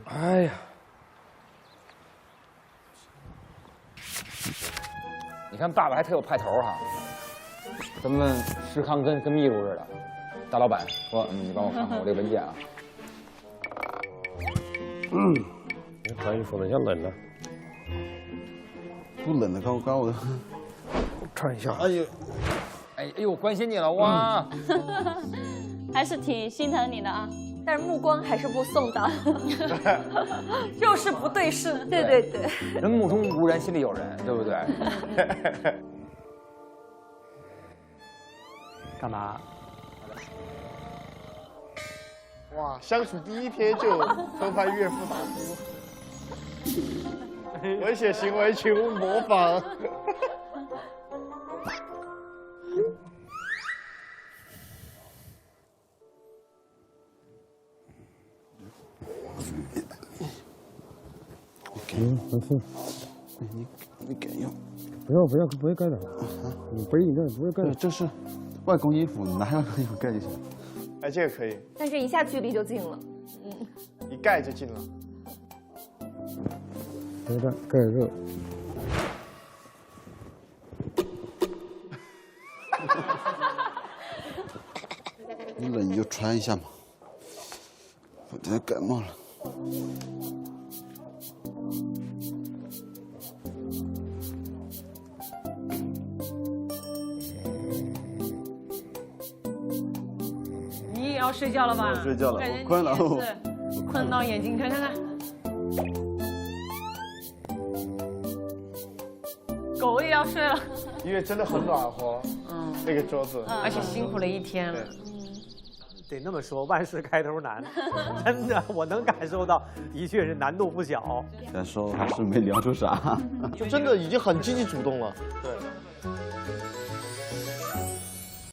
哎呀，你看爸爸还特有派头哈，咱们石康跟秘书似的。大老板说：“你帮我看看我这文件啊。”你穿衣服的像冷了，不冷的高高的。穿一下。哎呦，关心你了哇！还是挺心疼你的啊。但是目光还是不送的，就是不对视。对对对，人目中无人，心里有人，对不对？干嘛？哇，相处第一天就偷拍岳父打呼，危险行为请勿模仿。没事。你给用。不要盖的。你背应该不会盖的。这是外公衣服，拿外公衣服盖就行。哎，这个可以，但是一下距离就近了。一盖就进了。盖热。你冷你就穿一下嘛，我今天感冒了。你也要睡觉了吧？睡觉了，感觉我困了。困到眼睛，看。狗也要睡了，因为真的很暖和，那个桌子，而且辛苦了一天了。得那么说，万事开头难，真的，我能感受到，的确是难度不小。再说还是没聊出啥，就真的已经很积极主动了。对，